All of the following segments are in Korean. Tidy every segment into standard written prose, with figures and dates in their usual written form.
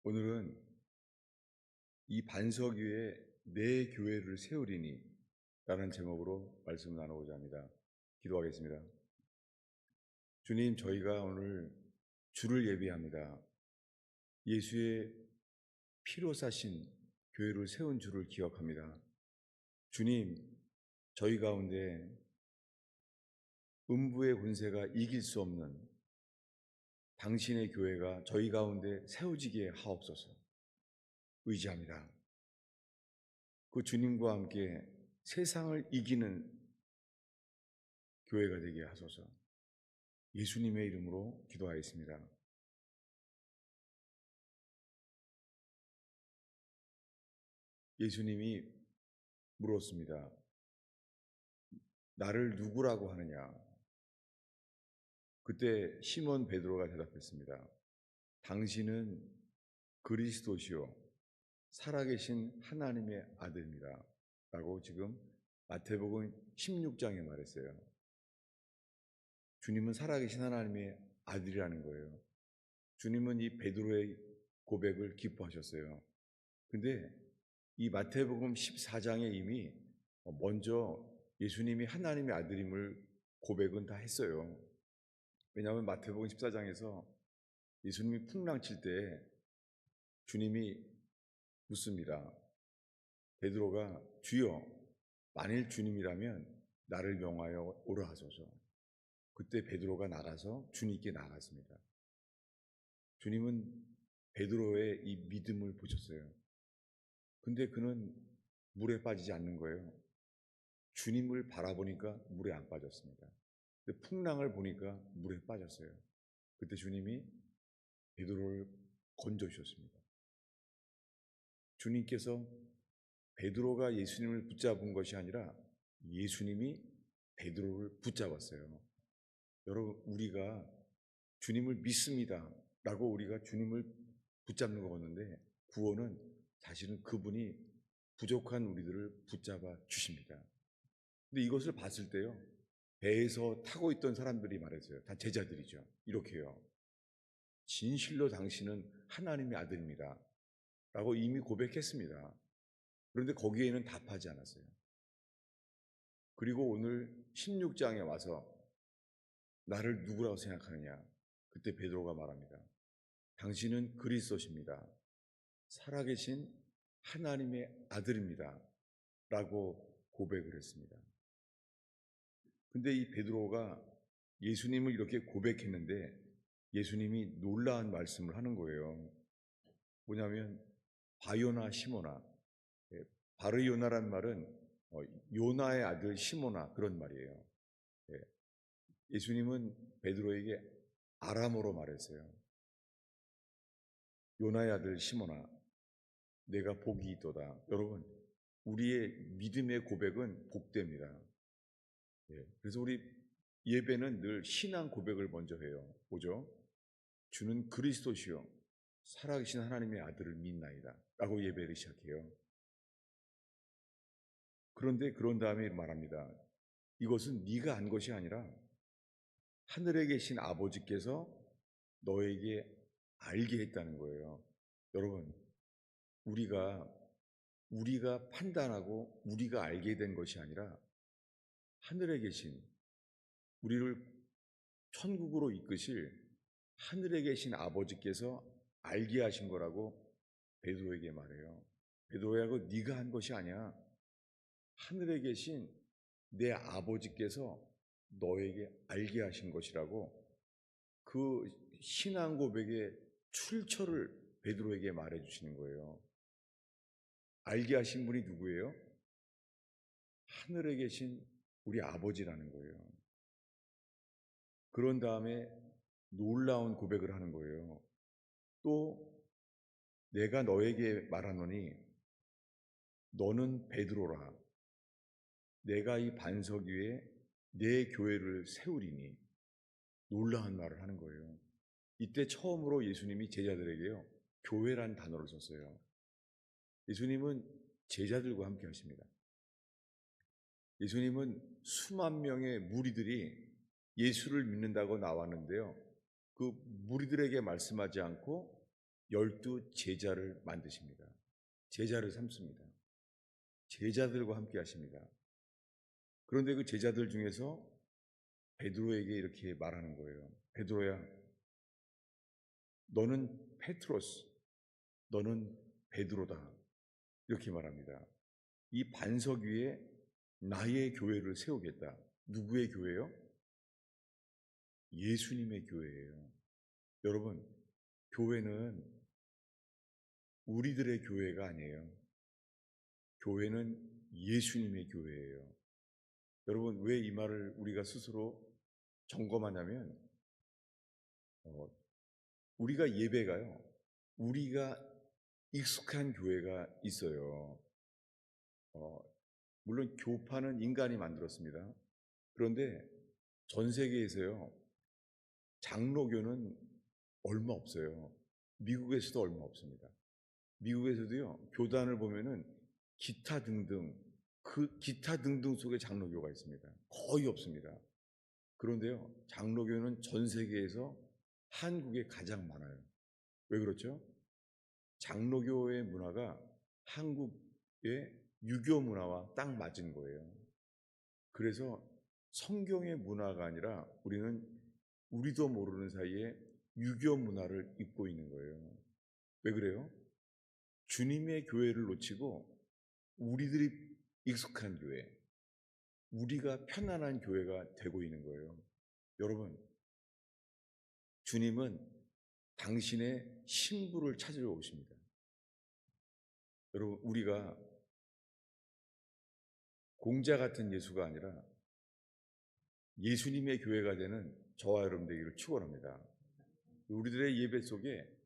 오늘은 이 반석 위에 내 교회를 세우리니 라는 제목으로 말씀을 나누고자 합니다. 기도하겠습니다. 주님, 저희가 오늘 주를 예비합니다. 예수의 피로 사신 교회를 세운 주를 기억합니다. 주님, 저희 가운데 음부의 권세가 이길 수 없는 당신의 교회가 저희 가운데 세워지게 하옵소서. 의지합니다. 그 주님과 함께 세상을 이기는 교회가 되게 하소서. 예수님의 이름으로 기도하였습니다. 예수님이 물었습니다. 나를 누구라고 하느냐? 그때 시몬 베드로가 대답했습니다. 당신은 그리스도시요 살아계신 하나님의 아들입니다. 라고 지금 마태복음 16장에 말했어요. 주님은 살아계신 하나님의 아들이라는 거예요. 주님은 이 베드로의 고백을 기뻐하셨어요. 근데 이 마태복음 14장에 이미 먼저 예수님이 하나님의 아들임을 고백은 다 했어요. 왜냐하면 마태복음 14장에서 예수님이 풍랑칠 때 주님이 묻습니다. 베드로가 주여 만일 주님이라면 나를 명하여 오라 하소서. 그때 베드로가 나가서 주님께 나갔습니다. 주님은 베드로의 이 믿음을 보셨어요. 근데 그는 물에 빠지지 않는 거예요. 주님을 바라보니까 물에 안 빠졌습니다. 근데 풍랑을 보니까 물에 빠졌어요. 그때 주님이 베드로를 건져주셨습니다. 주님께서 베드로가 예수님을 붙잡은 것이 아니라 예수님이 베드로를 붙잡았어요. 여러분, 우리가 주님을 믿습니다 라고 우리가 주님을 붙잡는 거였는데, 구원은 사실은 그분이 부족한 우리들을 붙잡아 주십니다. 근데 이것을 봤을 때요, 배에서 타고 있던 사람들이 말했어요. 다 제자들이죠. 이렇게요. 진실로 당신은 하나님의 아들입니다 라고 이미 고백했습니다. 그런데 거기에는 답하지 않았어요. 그리고 오늘 16장에 와서 나를 누구라고 생각하느냐? 그때 베드로가 말합니다. 당신은 그리스도십니다. 살아계신 하나님의 아들입니다 라고 고백을 했습니다. 근데 이 베드로가 예수님을 이렇게 고백했는데 예수님이 놀라운 말씀을 하는 거예요. 뭐냐면 바요나 시모나, 바르요나란 말은 요나의 아들 시모나 그런 말이에요. 예수님은 베드로에게 아람어로 말했어요. 요나의 아들 시모나, 내가 복이 있도다. 여러분, 우리의 믿음의 고백은 복됩니다. 그래서 우리 예배는 늘 신앙 고백을 먼저 해요. 뭐죠? 주는 그리스도시요 살아계신 하나님의 아들을 믿나이다 라고 예배를 시작해요. 그런데 그런 다음에 말합니다. 이것은 네가 한 것이 아니라 하늘에 계신 아버지께서 너에게 알게 했다는 거예요. 여러분, 우리가 판단하고 우리가 알게 된 것이 아니라 하늘에 계신 우리를 천국으로 이끄실 하늘에 계신 아버지께서 알게 하신 거라고 베드로에게 말해요. 베드로야, 네가 한 것이 아니야. 하늘에 계신 내 아버지께서 너에게 알게 하신 것이라고 그 신앙 고백의 출처를 베드로에게 말해주시는 거예요. 알게 하신 분이 누구예요? 하늘에 계신 우리 아버지라는 거예요. 그런 다음에 놀라운 고백을 하는 거예요. 또 내가 너에게 말하노니 너는 베드로라. 내가 이 반석 위에 내 교회를 세우리니. 놀라운 말을 하는 거예요. 이때 처음으로 예수님이 제자들에게요, 교회란 단어를 썼어요. 예수님은 제자들과 함께 하십니다. 예수님은 수만 명의 무리들이 예수를 믿는다고 나왔는데요, 그 무리들에게 말씀하지 않고 12 제자를 만드십니다. 제자를 삼습니다. 제자들과 함께 하십니다. 그런데 그 제자들 중에서 베드로에게 이렇게 말하는 거예요. 베드로야, 너는 페트로스, 너는 베드로다. 이렇게 말합니다. 이 반석 위에 나의 교회를 세우겠다. 누구의 교회요? 예수님의 교회예요. 여러분, 교회는 우리들의 교회가 아니에요. 교회는 예수님의 교회예요. 여러분, 왜 이 말을 우리가 스스로 점검하냐면, 우리가 예배가요, 우리가 익숙한 교회가 있어요. 물론 교파는 인간이 만들었습니다. 그런데 전 세계에서요, 장로교는 얼마 없어요. 미국에서도 얼마 없습니다. 미국에서도요, 교단을 보면은 기타 등등, 그 기타 등등 속에 장로교가 있습니다. 거의 없습니다. 그런데요, 장로교는 전 세계에서 한국에 가장 많아요. 왜 그렇죠? 장로교의 문화가 한국의 유교 문화와 딱 맞은 거예요. 그래서 성경의 문화가 아니라 우리도 모르는 사이에 유교 문화를 입고 있는 거예요. 왜 그래요? 주님의 교회를 놓치고 우리들이 익숙한 교회, 우리가 편안한 교회가 되고 있는 거예요. 여러분, 주님은 당신의 신부를 찾으러 오십니다. 여러분, 우리가 공자 같은 예수가 아니라 예수님의 교회가 되는 저와 여러분 되기를 축원합니다. 우리들의 예배 속에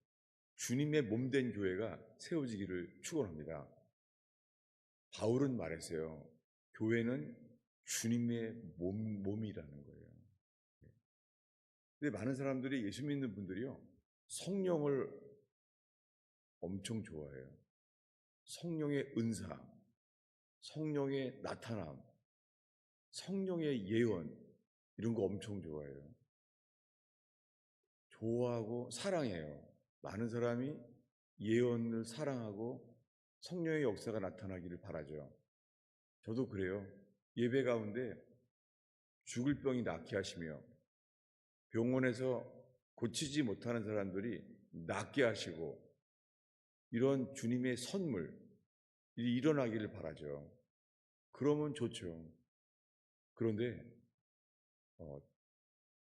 주님의 몸된 교회가 세워지기를 축원합니다. 바울은 말했어요. 교회는 주님의 몸이라는 거예요. 근데 많은 사람들이 예수 믿는 분들이요, 성령을 엄청 좋아해요. 성령의 은사, 성령의 나타남, 성령의 예언, 이런 거 엄청 좋아해요. 좋아하고 사랑해요. 많은 사람이 예언을 사랑하고 성령의 역사가 나타나기를 바라죠. 저도 그래요. 예배 가운데 죽을 병이 낫게 하시며 병원에서 고치지 못하는 사람들이 낫게 하시고 이런 주님의 선물 일어나기를 바라죠. 그러면 좋죠. 그런데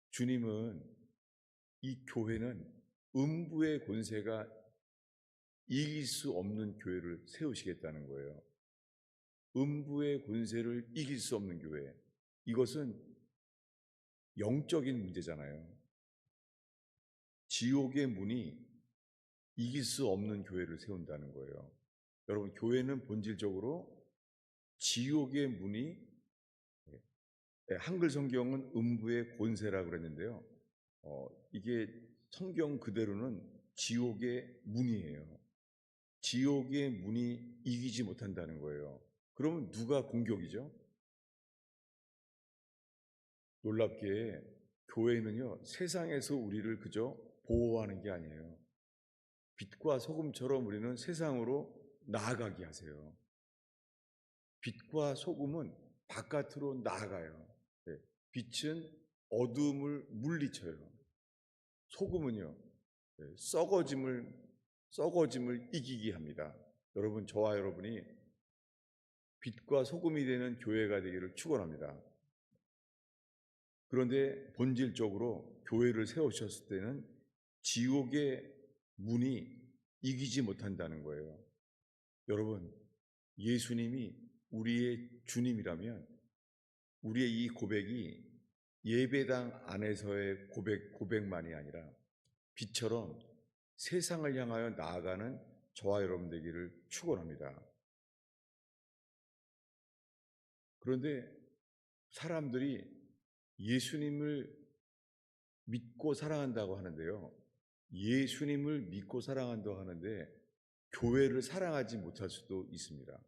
주님은 이 교회는 음부의 권세가 이길 수 없는 교회를 세우시겠다는 거예요. 음부의 권세를 이길 수 없는 교회. 이것은 영적인 문제잖아요. 지옥의 문이 이길 수 없는 교회를 세운다는 거예요. 여러분, 교회는 본질적으로 지옥의 문이, 한글 성경은 음부의 권세라고 그랬는데요. 이게 성경 그대로는 지옥의 문이에요. 지옥의 문이 이기지 못한다는 거예요. 그러면 누가 공격이죠? 놀랍게 교회는요, 세상에서 우리를 그저 보호하는 게 아니에요. 빛과 소금처럼 우리는 세상으로 나아가게 하세요. 빛과 소금은 바깥으로 나아가요. 네. 빛은 어둠을 물리쳐요. 소금은요, 네, 썩어짐을 이기게 합니다. 여러분, 저와 여러분이 빛과 소금이 되는 교회가 되기를 축원합니다. 그런데 본질적으로 교회를 세우셨을 때는 지옥의 문이 이기지 못한다는 거예요. 여러분, 예수님이 우리의 주님이라면 우리의 이 고백이 예배당 안에서의 고백만이 아니라 빛처럼 세상을 향하여 나아가는 저와 여러분 되기를 축원합니다. 그런데 사람들이 예수님을 믿고 사랑한다고 하는데요. 예수님을 믿고 사랑한다고 하는데 교회를 사랑하지 못할 수도 있습니다.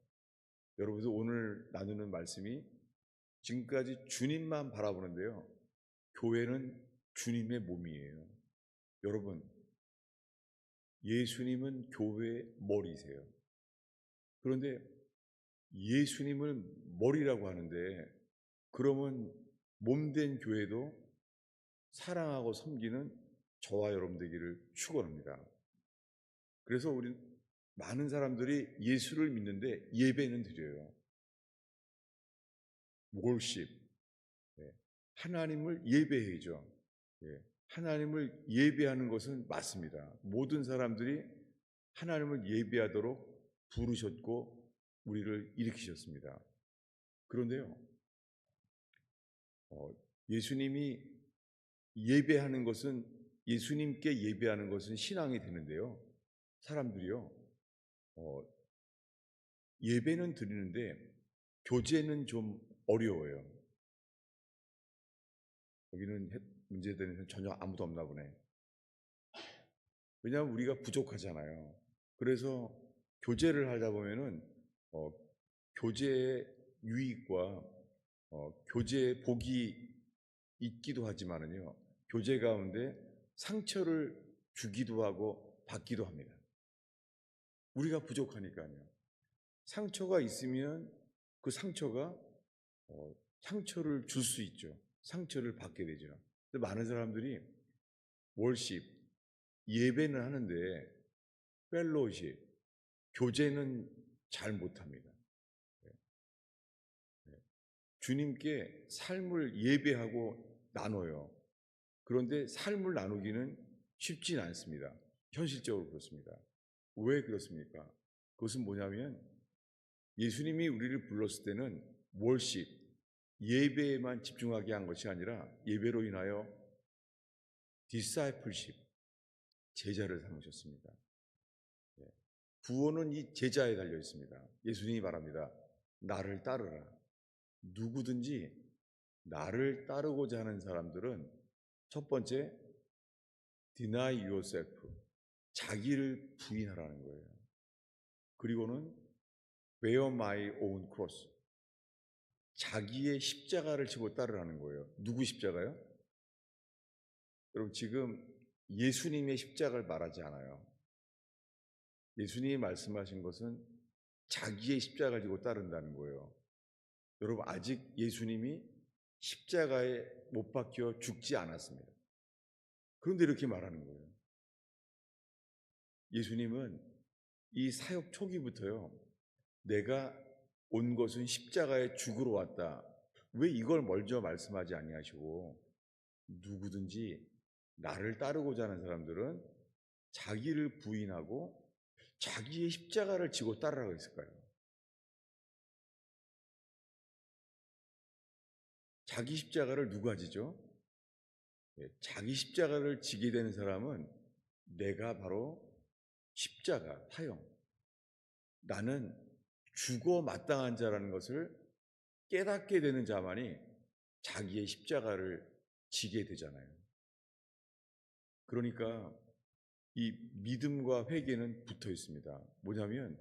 여러분도 오늘 나누는 말씀이 지금까지 주님만 바라보는데요. 교회는 주님의 몸이에요. 여러분, 예수님은 교회의 머리세요. 그런데 예수님을 머리라고 하는데, 그러면 몸된 교회도 사랑하고 섬기는 저와 여러분 되기를 축원합니다. 그래서 우리 많은 사람들이 예수를 믿는데 예배는 드려요. 월십, 하나님을 예배해야죠. 하나님을 예배하는 것은 맞습니다. 모든 사람들이 하나님을 예배하도록 부르셨고 우리를 일으키셨습니다. 그런데요, 예수님이 예배하는 것은, 예수님께 예배하는 것은 신앙이 되는데요, 사람들이요, 예배는 드리는데 교제는 좀 어려워요. 여기는 문제되는 전혀 아무도 없나 보네. 왜냐하면 우리가 부족하잖아요. 그래서 교제를 하다 보면은 교제의 유익과 교제의 복이 있기도 하지만은요, 교제 가운데 상처를 주기도 하고 받기도 합니다. 우리가 부족하니까요. 상처가 있으면 그 상처가 상처를 줄 수 있죠. 상처를 받게 되죠. 근데 많은 사람들이 월십, 예배는 하는데 펠로십, 교제는 잘 못합니다. 주님께 삶을 예배하고 나눠요. 그런데 삶을 나누기는 쉽진 않습니다. 현실적으로 그렇습니다. 왜 그렇습니까? 그것은 뭐냐면 예수님이 우리를 불렀을 때는 월십, 예배에만 집중하게 한 것이 아니라 예배로 인하여 디사이플십, 제자를 삼으셨습니다. 구원은 이 제자에 달려 있습니다. 예수님이 말합니다. 나를 따르라. 누구든지 나를 따르고자 하는 사람들은 첫 번째, deny yourself, 자기를 부인하라는 거예요. 그리고는 bear my own cross, 자기의 십자가를 지고 따르라는 거예요. 누구 십자가요? 여러분, 지금 예수님의 십자가를 말하지 않아요. 예수님이 말씀하신 것은 자기의 십자가를 지고 따른다는 거예요. 여러분, 아직 예수님이 십자가에 못 박혀 죽지 않았습니다. 그런데 이렇게 말하는 거예요. 예수님은 이 사역 초기부터요, 내가 온 것은 십자가에 죽으러 왔다. 왜 이걸 먼저 말씀하지 아니하시고 누구든지 나를 따르고자 하는 사람들은 자기를 부인하고 자기의 십자가를 지고 따르라고 했을까요? 자기 십자가를 누가 지죠? 자기 십자가를 지게 되는 사람은 내가 바로 십자가, 타형, 나는 죽어 마땅한 자라는 것을 깨닫게 되는 자만이 자기의 십자가를 지게 되잖아요. 그러니까 이 믿음과 회개는 붙어 있습니다. 뭐냐면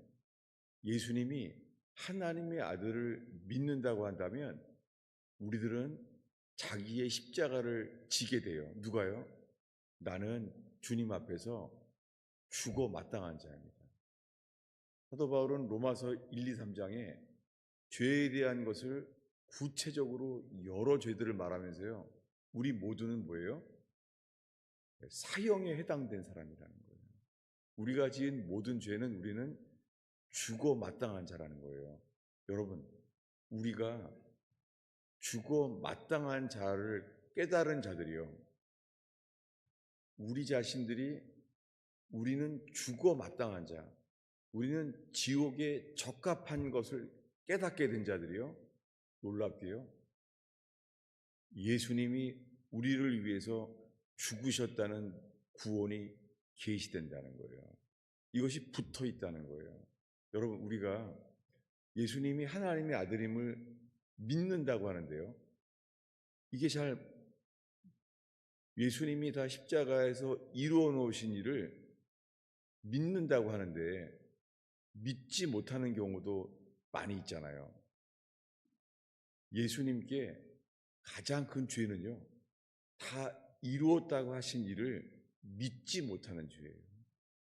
예수님이 하나님의 아들을 믿는다고 한다면 우리들은 자기의 십자가를 지게 돼요. 누가요? 나는 주님 앞에서 죽어 마땅한 자입니다. 사도 바울은 로마서 1, 2, 3장에 죄에 대한 것을 구체적으로 여러 죄들을 말하면서요, 우리 모두는 뭐예요? 사형에 해당된 사람이라는 거예요. 우리가 지은 모든 죄는 우리는 죽어 마땅한 자라는 거예요. 여러분, 우리가 죽어 마땅한 자를 깨달은 자들이요, 우리 자신들이 우리는 죽어 마땅한 자, 우리는 지옥에 적합한 것을 깨닫게 된 자들이요, 놀랍게요, 예수님이 우리를 위해서 죽으셨다는 구원이 계시된다는 거예요. 이것이 붙어 있다는 거예요. 여러분, 우리가 예수님이 하나님의 아들임을 믿는다고 하는데요, 이게 잘 예수님이 다 십자가에서 이루어 놓으신 일을 믿는다고 하는데 믿지 못하는 경우도 많이 있잖아요. 예수님께 가장 큰 죄는요, 다 이루었다고 하신 일을 믿지 못하는 죄예요.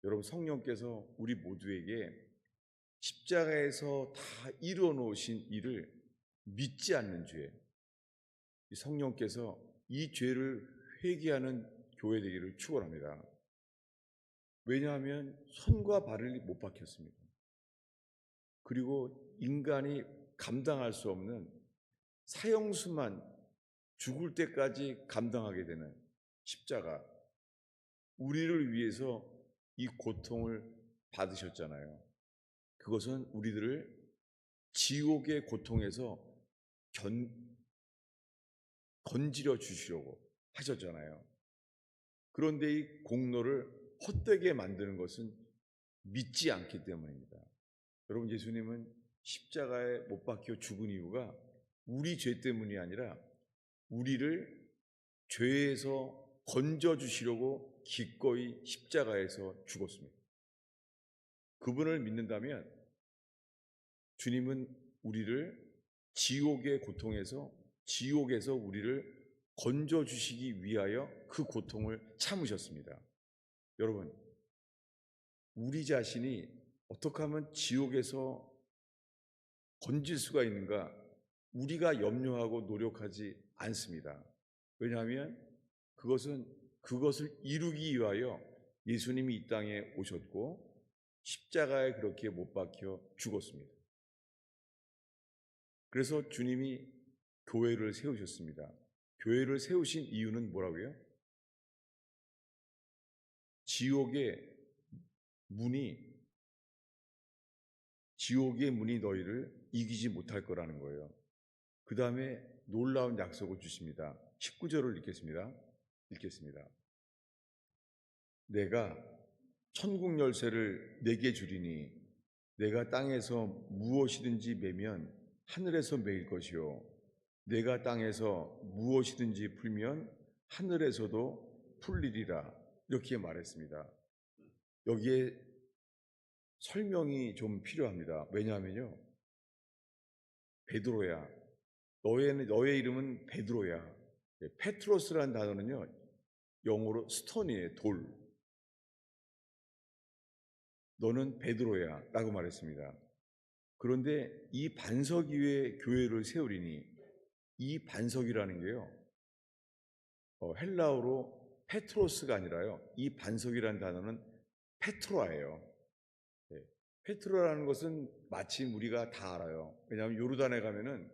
여러분, 성령께서 우리 모두에게 십자가에서 다 이루어 놓으신 일을 믿지 않는 죄, 성령께서 이 죄를 회개하는 교회 되기를 축원합니다. 왜냐하면 손과 발을 못 박혔습니다. 그리고 인간이 감당할 수 없는 사형수만 죽을 때까지 감당하게 되는 십자가, 우리를 위해서 이 고통을 받으셨잖아요. 그것은 우리들을 지옥의 고통에서 건지려 주시려고 하셨잖아요. 그런데 이 공로를 헛되게 만드는 것은 믿지 않기 때문입니다. 여러분, 예수님은 십자가에 못 박혀 죽은 이유가 우리 죄 때문이 아니라 우리를 죄에서 건져주시려고 기꺼이 십자가에서 죽었습니다. 그분을 믿는다면 주님은 우리를 지옥의 고통에서, 지옥에서 우리를 건져주시기 위하여 그 고통을 참으셨습니다. 여러분, 우리 자신이 어떻게 하면 지옥에서 건질 수가 있는가? 우리가 염려하고 노력하지 않습니다. 왜냐하면 그것을 이루기 위하여 예수님이 이 땅에 오셨고 십자가에 그렇게 못 박혀 죽었습니다. 그래서 주님이 교회를 세우셨습니다. 교회를 세우신 이유는 뭐라고요? 지옥의 문이 너희를 이기지 못할 거라는 거예요. 그 다음에 놀라운 약속을 주십니다. 19절을 읽겠습니다. 내가 천국 열쇠를 내게 주리니 내가 땅에서 무엇이든지 매면 하늘에서 매일 것이요 내가 땅에서 무엇이든지 풀면 하늘에서도 풀리리라. 이렇게 말했습니다. 여기에 설명이 좀 필요합니다. 왜냐하면요, 베드로야, 너의 이름은 베드로야. 페트로스라는 단어는요, 영어로 스톤이에요. 돌. 너는 베드로야 라고 말했습니다. 그런데 이 반석 위에 교회를 세우리니, 이 반석이라는 게요, 헬라어로 페트로스가 아니라요, 이 반석이라는 단어는 페트로아예요. 페트로라는 것은 마침 우리가 다 알아요. 왜냐하면 요르단에 가면은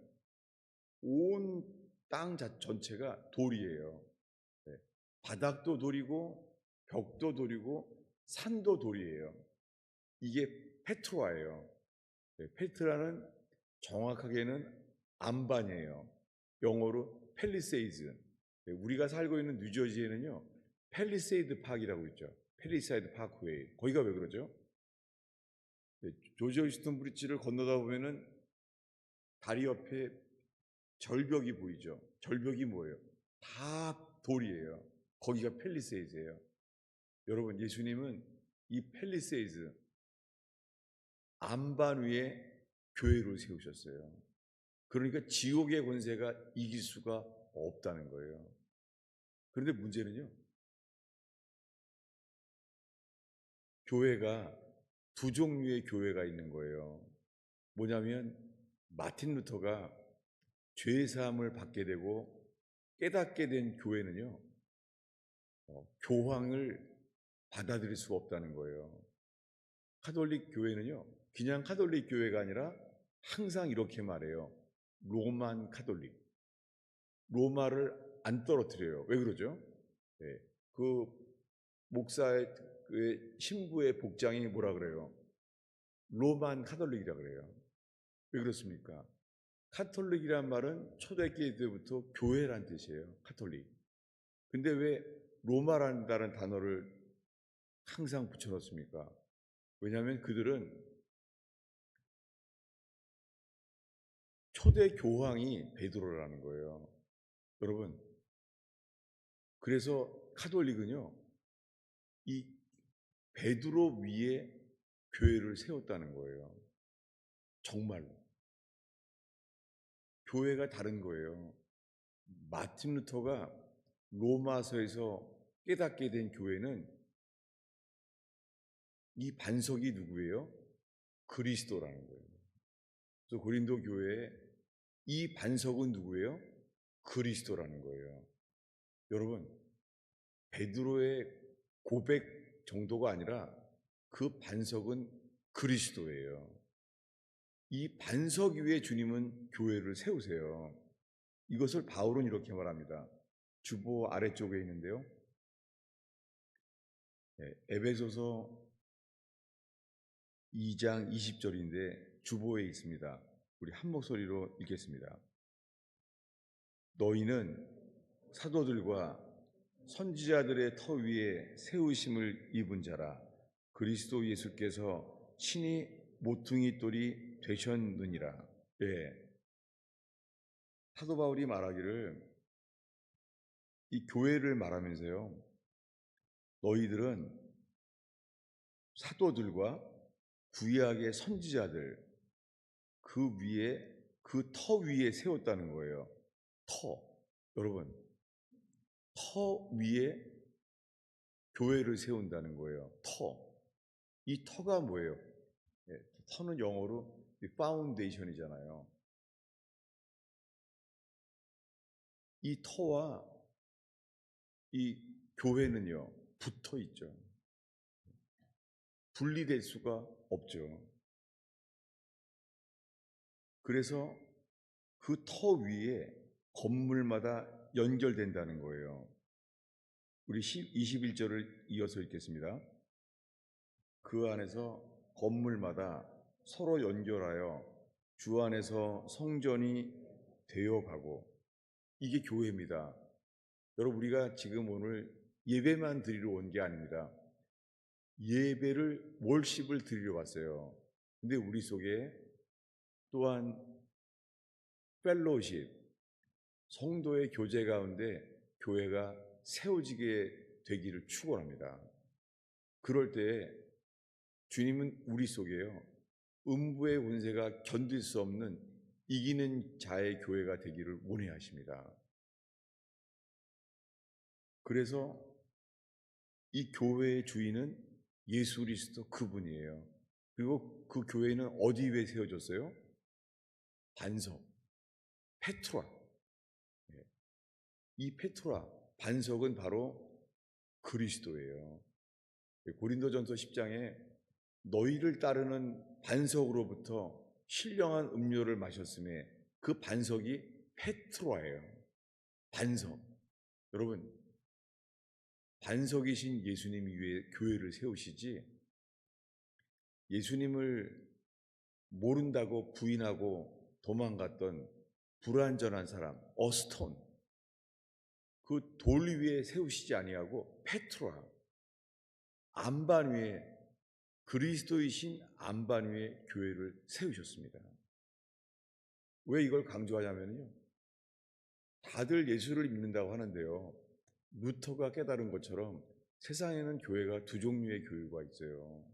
온 땅 전체가 돌이에요. 바닥도 돌이고 벽도 돌이고 산도 돌이에요. 이게 페트로아예요. 페트라는 정확하게는 안반이에요. 영어로 팰리세이드. 우리가 살고 있는 뉴저지에는요, 팰리세이드 파크이라고 있죠. 팰리세이드 파크웨이. 거기가 왜 그러죠? 조지 워싱턴 브리지를 건너다 보면은 다리 옆에 절벽이 보이죠. 절벽이 뭐예요? 다 돌이에요. 거기가 팰리세이드예요. 여러분, 예수님은 이 팰리세이드 안반 위에 교회를 세우셨어요. 그러니까 지옥의 권세가 이길 수가 없다는 거예요. 그런데 문제는요, 교회가 두 종류의 교회가 있는 거예요. 뭐냐면 마틴 루터가 죄 사함을 받게 되고 깨닫게 된 교회는요, 교황을 받아들일 수가 없다는 거예요. 카톨릭 교회는요, 그냥 카톨릭 교회가 아니라 항상 이렇게 말해요. 로만 카톨릭. 로마를 안 떨어뜨려요. 왜 그러죠? 네. 그 목사의 그 신부의 복장이 뭐라 그래요? 로만 카톨릭이라 그래요. 왜 그렇습니까? 카톨릭이란 말은 초대교회 때부터 교회란 뜻이에요. 카톨릭. 근데 왜 로마라는 단어를 항상 붙여놓습니까? 왜냐하면 그들은 초대 교황이 베드로라는 거예요. 여러분, 그래서 카톨릭은요, 이 베드로 위에 교회를 세웠다는 거예요. 정말로. 교회가 다른 거예요. 마틴 루터가 로마서에서 깨닫게 된 교회는 이 반석이 누구예요? 그리스도라는 거예요. 그래서 고린도 교회에 이 반석은 누구예요? 그리스도라는 거예요. 여러분, 베드로의 고백 정도가 아니라 그 반석은 그리스도예요. 이 반석 위에 주님은 교회를 세우세요. 이것을 바울은 이렇게 말합니다. 주보 아래쪽에 있는데요. 에베소서 2장 20절인데 주보에 있습니다. 우리 한 목소리로 읽겠습니다. 너희는 사도들과 선지자들의 터 위에 세우심을 입은 자라. 그리스도 예수께서 친히 모퉁이 돌이 되셨느니라. 예. 사도 바울이 말하기를 이 교회를 말하면서요. 너희들은 사도들과 구약의 선지자들 그 위에 그 터 위에 세웠다는 거예요. 터. 여러분, 터 위에 교회를 세운다는 거예요. 터. 이 터가 뭐예요? 예, 터는 영어로 파운데이션이잖아요. 이 터와 이 교회는요, 붙어 있죠. 분리될 수가 없죠. 그래서 그 터 위에 건물마다 연결된다는 거예요. 우리 21절을 이어서 읽겠습니다. 그 안에서 건물마다 서로 연결하여 주 안에서 성전이 되어가고, 이게 교회입니다. 여러분, 우리가 지금 오늘 예배만 드리러 온 게 아닙니다. 예배를 월십을 드리러 왔어요. 근데 우리 속에 또한 펠로십, 성도의 교제 가운데 교회가 세워지게 되기를 축원합니다. 그럴 때 주님은 우리 속에요, 음부의 운세가 견딜 수 없는 이기는 자의 교회가 되기를 원하십니다. 그래서 이 교회의 주인은 예수 그리스도 그분이에요. 그리고 그 교회는 어디 위에 세워졌어요? 반석, 페트라. 이 페트라, 반석은 바로 그리스도예요. 고린도전서 10장에 너희를 따르는 반석으로부터 신령한 음료를 마셨음에 그 반석이 페트라예요. 반석. 여러분, 반석이신 예수님 위에 교회를 세우시지, 예수님을 모른다고 부인하고 도망갔던 불완전한 사람, 어스톤, 그 돌 위에 세우시지 아니하고 페트라, 안반 위에, 그리스도이신 안반 위에 교회를 세우셨습니다. 왜 이걸 강조하냐면요, 다들 예수를 믿는다고 하는데요, 루터가 깨달은 것처럼 세상에는 교회가 두 종류의 교회가 있어요.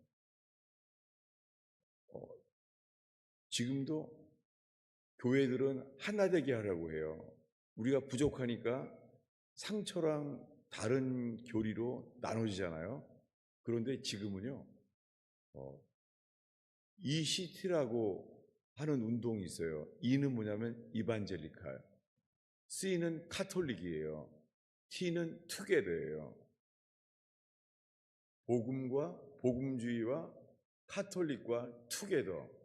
지금도 교회들은 하나 되게 하려고 해요. 우리가 부족하니까 상처랑 다른 교리로 나눠지잖아요. 그런데 지금은요, ECT라고 하는 운동이 있어요. E는 뭐냐면 이반젤리칼, C는 카톨릭이에요. T는 투게더예요. 복음과 복음주의와 카톨릭과 투게더.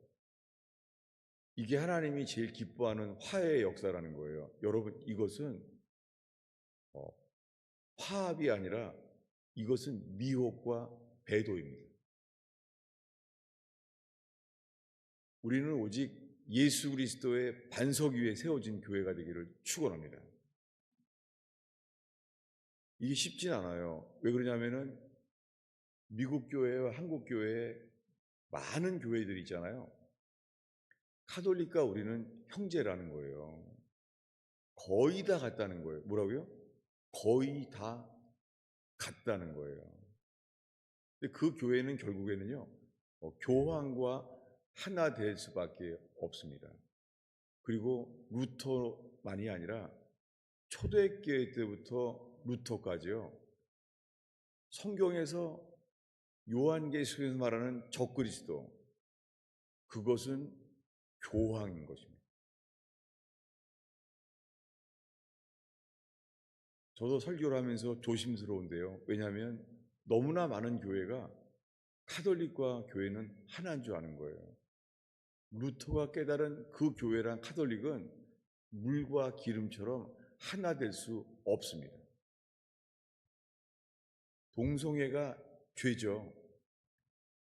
이게 하나님이 제일 기뻐하는 화해의 역사라는 거예요. 여러분, 이것은 화합이 아니라 이것은 미혹과 배도입니다. 우리는 오직 예수 그리스도의 반석 위에 세워진 교회가 되기를 축원합니다. 이게 쉽진 않아요. 왜 그러냐면은 미국 교회와 한국 교회에 많은 교회들이 있잖아요. 카톨릭과 우리는 형제라는 거예요. 거의 다 같다는 거예요. 뭐라고요? 거의 다 같다는 거예요. 근데 그 교회는 결국에는요, 교황과 하나 될 수밖에 없습니다. 그리고 루터만이 아니라 초대교회 때부터 루터까지요, 성경에서 요한계시록에서 말하는 적그리스도, 그것은 교황인 것입니다. 저도 설교를 하면서 조심스러운데요. 왜냐하면 너무나 많은 교회가 카톨릭과 교회는 하나인 줄 아는 거예요. 루터가 깨달은 그 교회랑 카톨릭은 물과 기름처럼 하나 될 수 없습니다. 동성애가 죄죠.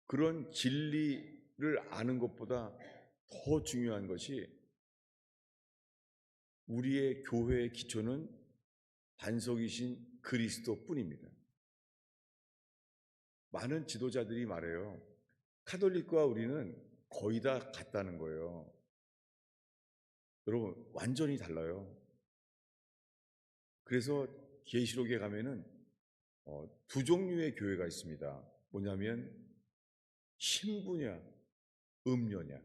그런 진리를 아는 것보다 더 중요한 것이 우리의 교회의 기초는 반석이신 그리스도뿐입니다. 많은 지도자들이 말해요. 카톨릭과 우리는 거의 다 같다는 거예요. 여러분, 완전히 달라요. 그래서 계시록에 가면은 두 종류의 교회가 있습니다. 뭐냐면 신부냐, 음녀냐.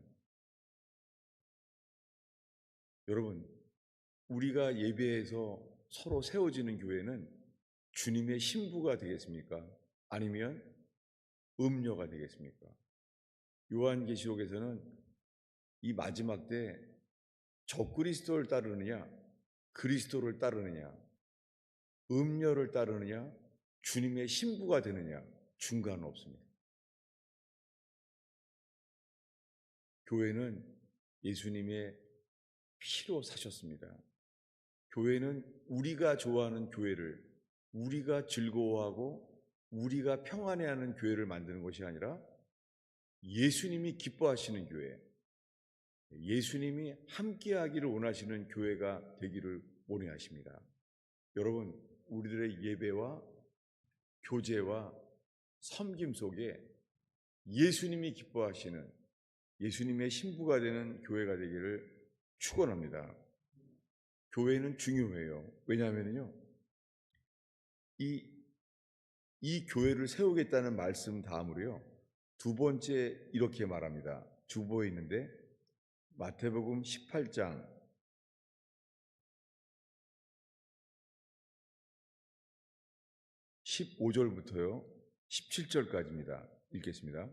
여러분, 우리가 예배에서 서로 세워지는 교회는 주님의 신부가 되겠습니까? 아니면 음녀가 되겠습니까? 요한계시록에서는 이 마지막 때 적그리스도를 따르느냐, 그리스도를 따르느냐, 음녀를 따르느냐, 주님의 신부가 되느냐, 중간은 없습니다. 교회는 예수님의 피로 사셨습니다. 교회는 우리가 좋아하는 교회를, 우리가 즐거워하고 우리가 평안해하는 교회를 만드는 것이 아니라 예수님이 기뻐하시는 교회, 예수님이 함께하기를 원하시는 교회가 되기를 원하십니다. 여러분, 우리들의 예배와 교제와 섬김 속에 예수님이 기뻐하시는 예수님의 신부가 되는 교회가 되기를 축원합니다. 교회는 중요해요. 왜냐하면요, 이 교회를 세우겠다는 말씀 다음으로요, 두 번째 이렇게 말합니다. 주보에 있는데 마태복음 18장 15절부터요 17절까지입니다. 읽겠습니다.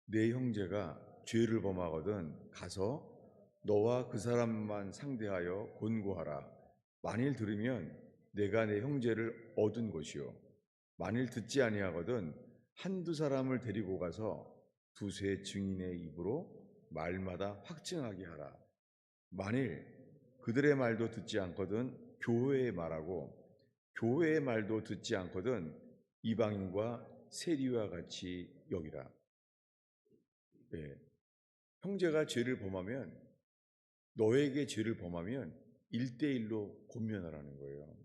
내 형제가 죄를 범하거든 가서 너와 그 사람만 상대하여 권고하라. 만일 들으면 내가 내 형제를 얻은 것이요, 만일 듣지 아니하거든 한두 사람을 데리고 가서 두세 증인의 입으로 말마다 확증하게 하라. 만일 그들의 말도 듣지 않거든 교회의 말하고 교회의 말도 듣지 않거든 이방인과 세리와 같이 여기라. 네. 형제가 죄를 범하면, 너에게 죄를 범하면 1대1로 권면하라는 거예요.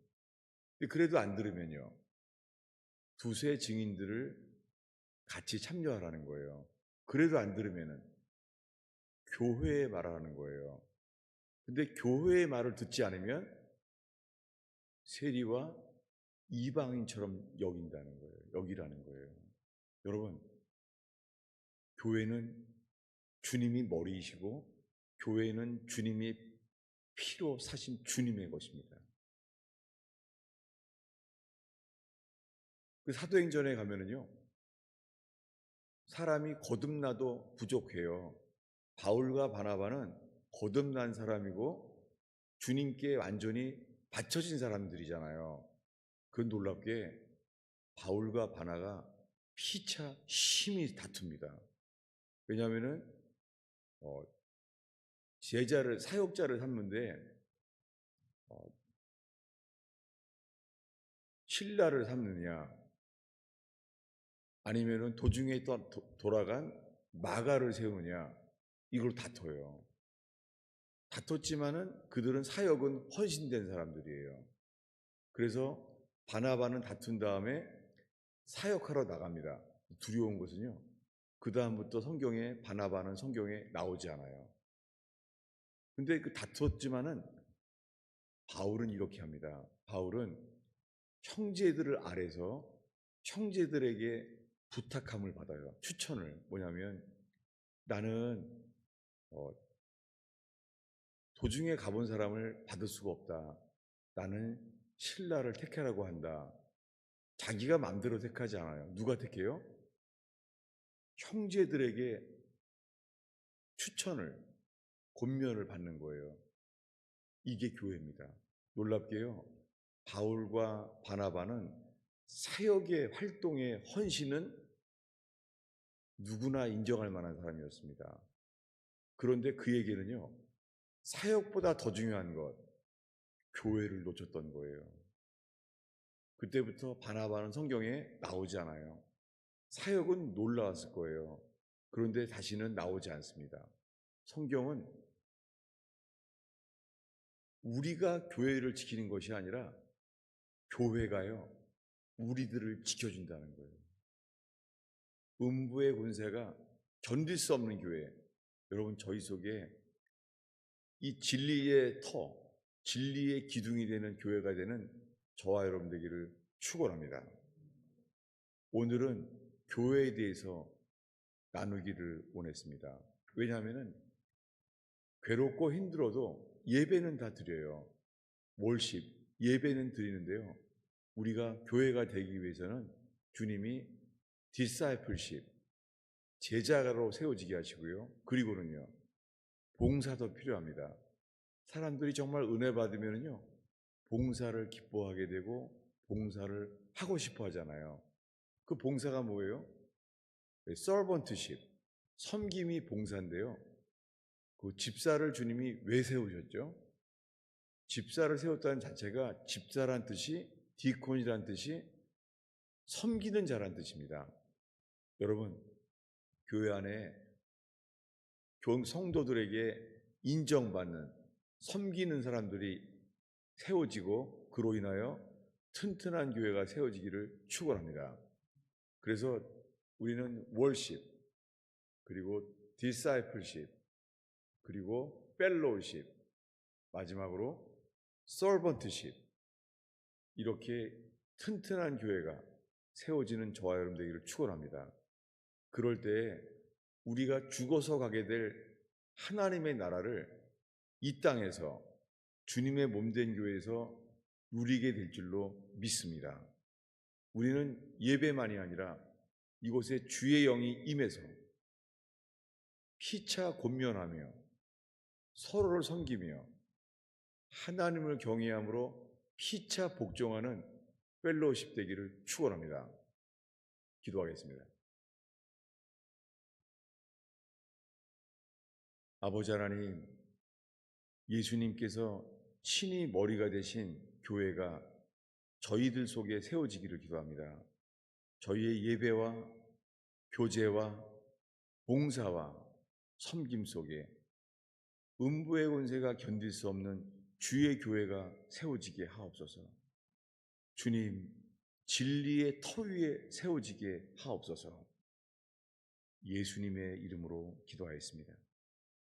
그래도 안 들으면요, 두세 증인들을 같이 참여하라는 거예요. 그래도 안 들으면은 교회의 말하라는 거예요. 근데 교회의 말을 듣지 않으면 세리와 이방인처럼 여긴다는 거예요. 여기라는 거예요. 여러분, 교회는 주님이 머리이시고 교회는 주님이 피로 사신 주님의 것입니다. 그 사도행전에 가면은요, 사람이 거듭나도 부족해요. 바울과 바나바는 거듭난 사람이고 주님께 완전히 바쳐진 사람들이잖아요. 그 놀랍게 바울과 바나가 피차 심히 다툽니다. 왜냐하면은 제자를, 사역자를 삼는데 신라를 삼느냐, 아니면은 도중에 돌아간 마가를 세우느냐, 이걸 다퉈요. 다퉜지만은 그들은 사역은 헌신된 사람들이에요. 그래서 바나바는 다툰 다음에 사역하러 나갑니다. 두려운 것은요, 그 다음부터 성경에 바나바는 성경에 나오지 않아요. 근데 그 다퉜지만은 바울은 이렇게 합니다. 바울은 형제들을 아래서 형제들에게 부탁함을 받아요. 추천을. 뭐냐면, 나는 도중에 가본 사람을 받을 수가 없다. 나는 신라를 택하라고 한다. 자기가 마음대로 택하지 않아요. 누가 택해요? 형제들에게 추천을, 권면을 받는 거예요. 이게 교회입니다. 놀랍게요. 바울과 바나바는 사역의 활동의 헌신은 누구나 인정할 만한 사람이었습니다. 그런데 그에게는요, 사역보다 더 중요한 것, 교회를 놓쳤던 거예요. 그때부터 바나바는 성경에 나오지 않아요. 사역은 놀라웠을 거예요. 그런데 다시는 나오지 않습니다. 성경은 우리가 교회를 지키는 것이 아니라 교회가요, 우리들을 지켜준다는 거예요. 음부의 권세가 견딜 수 없는 교회. 여러분, 저희 속에 이 진리의 터, 진리의 기둥이 되는 교회가 되는 저와 여러분 되기를 축원합니다. 오늘은 교회에 대해서 나누기를 원했습니다. 왜냐하면 괴롭고 힘들어도 예배는 다 드려요. 월십, 예배는 드리는데요. 우리가 교회가 되기 위해서는 주님이 디사이플십, 제자로 세워지게 하시고요. 그리고는요, 봉사도 필요합니다. 사람들이 정말 은혜 받으면요, 봉사를 기뻐하게 되고 봉사를 하고 싶어 하잖아요. 그 봉사가 뭐예요? 서번트십, 섬김이 봉사인데요. 그 집사를 주님이 왜 세우셨죠? 집사를 세웠다는 자체가 집사란 뜻이 디콘이란 뜻이 섬기는 자란 뜻입니다. 여러분, 교회 안에 성도들에게 인정받는 섬기는 사람들이 세워지고 그로 인하여 튼튼한 교회가 세워지기를 축원합니다. 그래서 우리는 월십, 그리고 디사이플십, 그리고 펠로우십, 마지막으로 서번트십, 이렇게 튼튼한 교회가 세워지는 저와 여러분 되기를 축원합니다. 그럴 때에 우리가 죽어서 가게 될 하나님의 나라를 이 땅에서 주님의 몸된 교회에서 누리게 될 줄로 믿습니다. 우리는 예배만이 아니라 이곳에 주의 영이 임해서 피차 권면하며 서로를 섬기며 하나님을 경외함으로 피차 복종하는 펠로우십 되기를 축원합니다. 기도하겠습니다. 아버지 하나님, 예수님께서 친히 머리가 되신 교회가 저희들 속에 세워지기를 기도합니다. 저희의 예배와 교제와 봉사와 섬김 속에 음부의 권세가 견딜 수 없는 주의 교회가 세워지게 하옵소서. 주님, 진리의 터 위에 세워지게 하옵소서. 예수님의 이름으로 기도하였습니다.